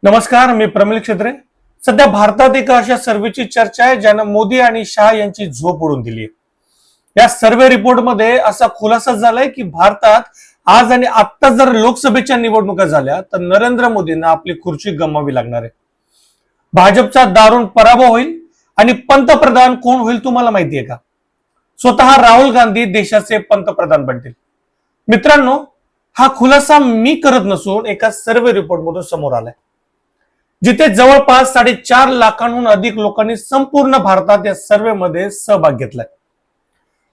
नमस्कार, मी प्रमिल क्षेत्रे. सध्या भारतात एका अशा सर्वेची चर्चा आहे ज्यानं मोदी आणि शाह यांची झोप उडून दिली आहे. या सर्वे रिपोर्टमध्ये असा खुलासा झालाय की भारतात आज आणि आत्ता जर लोकसभेच्या निवडणुका झाल्या तर नरेंद्र मोदींना आपली खुर्ची गमवावी लागणार आहे. भाजपचा दारुण पराभव होईल आणि पंतप्रधान कोण होईल तुम्हाला माहितीये का? स्वतः राहुल गांधी देशाचे पंतप्रधान बनतील. मित्रांनो, हा खुलासा मी करत नसून एका सर्वे रिपोर्ट मधून समोर आलाय, जिथे जवळपास 4.5 लाखांहून अधिक लोकांनी संपूर्ण भारतात या सर्वेमध्ये सहभाग घेतलाय.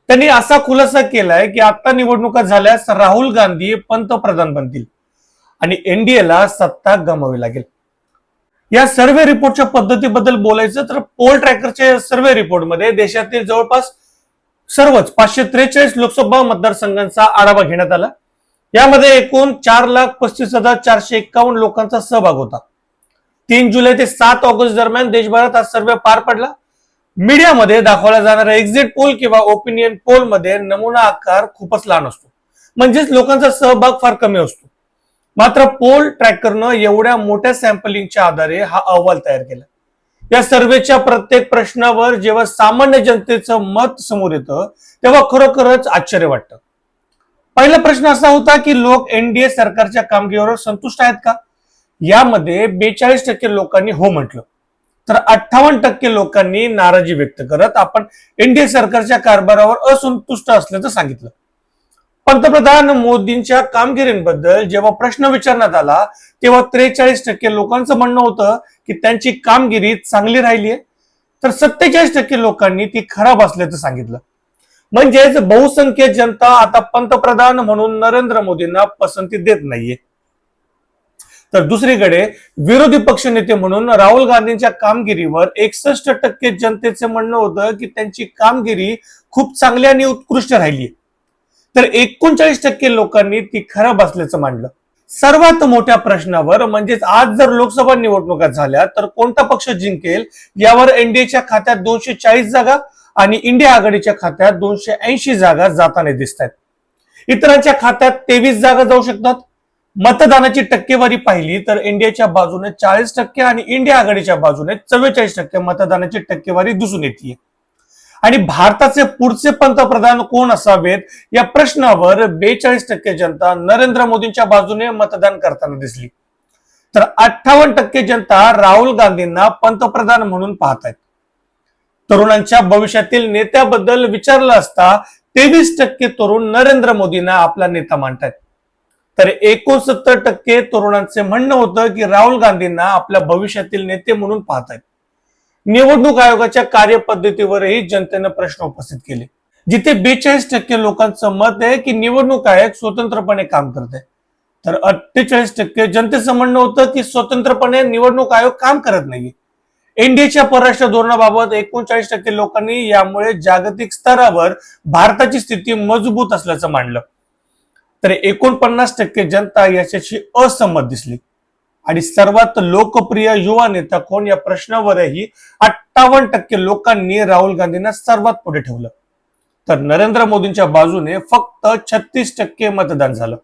त्यांनी असा खुलासा केलाय की आता निवडणुका झाल्यास राहुल गांधी पंतप्रधान बनतील आणि एनडीएला सत्ता गमवावी लागेल. या सर्वे रिपोर्टच्या पद्धतीबद्दल बोलायचं तर पोल ट्रॅकरच्या सर्वे रिपोर्टमध्ये देशातील जवळपास सर्वच 543 लोकसभा मतदारसंघांचा आढावा घेण्यात आला. यामध्ये एकूण 4,35,451 लोकांचा सहभाग होता. 3 जुलै ते 7 ऑगस्ट दरम्यान देशभरात हा सर्वे पार पडला. मीडियामध्ये दाखवला जाणारा एक्झिट पोल किंवा ओपिनियन पोल मध्ये नमुना आकार खूपच लहान असतो, म्हणजेच लोकांचा सहभाग फार कमी असतो. मात्र पोल ट्रॅकरनं एवढ्या मोठ्या सॅम्पलिंगच्या आधारे हा अहवाल तयार केला. या सर्वेच्या प्रत्येक प्रश्नावर जेव्हा सामान्य जनतेचं मत समोर येतं तेव्हा खरोखरच आश्चर्य वाटतं. पहिला प्रश्न असा होता की लोक एनडीए सरकारच्या कामगिरीवर संतुष्ट आहेत का? यामध्ये 42% लोकांनी हो म्हटलं, तर 58% लोकांनी नाराजी व्यक्त करत आपण एनडीए सरकारच्या कारभारावर असंतुष्ट असल्याचं सांगितलं. पंतप्रधान मोदींच्या कामगिरीबद्दल जेव्हा प्रश्न विचारण्यात आला तेव्हा 43% लोकांचं म्हणणं होतं की त्यांची कामगिरी चांगली राहिली आहे, तर 47% लोकांनी ती खराब असल्याचं सांगितलं. म्हणजेच बहुसंख्य जनता आता पंतप्रधान म्हणून नरेंद्र मोदींना पसंती देत नाहीये. तर दुसरीकडे विरोधी पक्षनेते म्हणून राहुल गांधींच्या कामगिरीवर 61% जनतेचे म्हणणं होतं की त्यांची कामगिरी खूप चांगली आणि उत्कृष्ट राहिली, तर 39% लोकांनी ती खराब असल्याचं मानलं. सर्वात मोठ्या प्रश्नावर म्हणजेच आज जर लोकसभा निवडणुका झाल्या तर कोणता पक्ष जिंकेल यावर एनडीएच्या खात्यात 240 जागा आणि इंडिया आघाडीच्या खात्यात 280 जागा जाताना दिसत आहेत. इतरांच्या खात्यात 23 जागा जाऊ शकतात. मतदानाची टक्केवारी पाहिली तर एनडीएच्या बाजूने 40% आणि इंडिया आघाडीच्या बाजूने 44% मतदानाची टक्केवारी दिसून येते. आणि भारताचे पुढचे पंतप्रधान कोण असावेत या प्रश्नावर 42% जनता नरेंद्र मोदींच्या बाजूने मतदान करताना दिसली, तर 58% जनता राहुल गांधींना पंतप्रधान म्हणून पाहत आहेत. तरुणांच्या भविष्यातील नेत्याबद्दल विचारलं असता 23% तरुण नरेंद्र मोदींना आपला नेता मानतायत, तर 69% तरुणांचे म्हणणं होतं की राहुल गांधींना आपल्या भविष्यातील नेते म्हणून पाहतायत. निवडणूक आयोगाच्या कार्यपद्धतीवरही जनतेनं प्रश्न उपस्थित केले, जिथे 42% लोकांचं मत आहे की निवडणूक आयोग स्वतंत्रपणे काम करते, तर 48% जनतेचं म्हणणं होतं की स्वतंत्रपणे निवडणूक आयोग काम करत नाही. एनडीएच्या परराष्ट्र धोरणाबाबत 39% लोकांनी यामुळे जागतिक स्तरावर भारताची स्थिती मजबूत असल्याचं मानलं, तर 49% जनता याच्याशी असहमत दिसली. आणि सर्वात लोकप्रिय युवा नेता कोण या प्रश्नावरही 58% लोकांनी राहुल गांधींना सर्वात पुढे ठेवलं, तर नरेंद्र मोदींच्या बाजूने फक्त 36% मतदान झालं.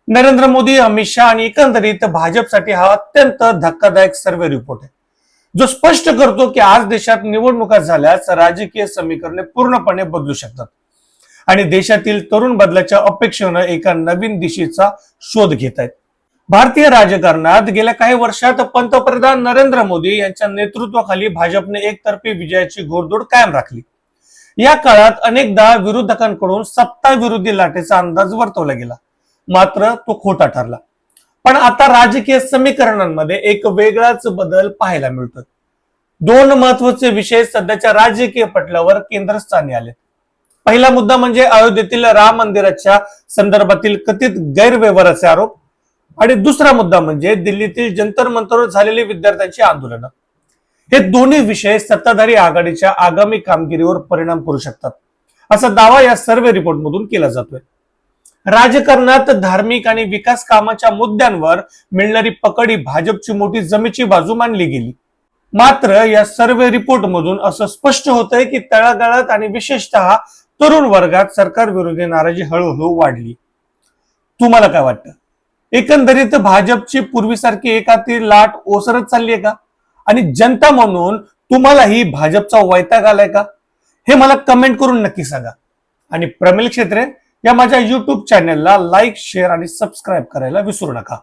नरेंद्र मोदी, अमित शहा आणि एकंदरीत भाजपसाठी हा अत्यंत धक्कादायक सर्वे रिपोर्ट आहे, जो स्पष्ट करतो की आज देशात निवडणुका झाल्यास राजकीय समीकरणे पूर्णपणे बदलू शकतात आणि देशातील तरुण बदलाच्या अपेक्षेनं एका नवीन दिशेचा शोध घेत आहेत. भारतीय राजकारणात गेल्या काही वर्षात पंतप्रधान नरेंद्र मोदी यांच्या नेतृत्वाखाली भाजपने एकतर्फी विजयाची घोडदौड कायम राखली. या काळात अनेकदा विरोधकांकडून सत्ता विरोधी लाटेचा अंदाज वर्तवला गेला, मात्र तो खोटा ठरला. पण आता राजकीय समीकरणांमध्ये एक वेगळाच बदल पाहायला मिळतोय. 2 महत्वाचे विषय सध्याच्या राजकीय पटलावर केंद्रस्थानी आले. पहिला मुद्दा म्हणजे अयोध्येतील राम मंदिराच्या संदर्भातील कथित गैरव्यवहाराचे आरोप आणि दुसरा मुद्दा म्हणजे दिल्लीतील जंतर मंतरवर झालेली विद्यार्थ्यांची आंदोलनं. हे दोन्ही विषय सत्ताधारी आघाडीच्या आगामी कामगिरीवर परिणाम करू शकतात, असा दावा या सर्वे रिपोर्ट मधून केला जातोय. राजकारणात धार्मिक आणि विकास कामाच्या मुद्द्यांवर मिळणारी पकड ही भाजपची मोठी जमेची बाजू मानली गेली. मात्र या सर्वे रिपोर्ट मधून असं स्पष्ट होतंय की तळागाळात आणि विशेषतः तरुण वर्गात सरकार विरोधी नाराजी हळूहळू वाढली. तुम्हाला काय वाटतं? एकंदरीत भाजपची पूर्वीसारखी एकाती लाट ओसरत चालली आहे का? आणि जनता म्हणून तुम्हालाही भाजपचा वैताग आलाय का? हे मला कमेंट करून नक्की सांगा. आणि प्रमिल क्षेत्रे या माझ्या युट्यूब चॅनलला लाईक, शेअर आणि सबस्क्राईब करायला विसरू नका.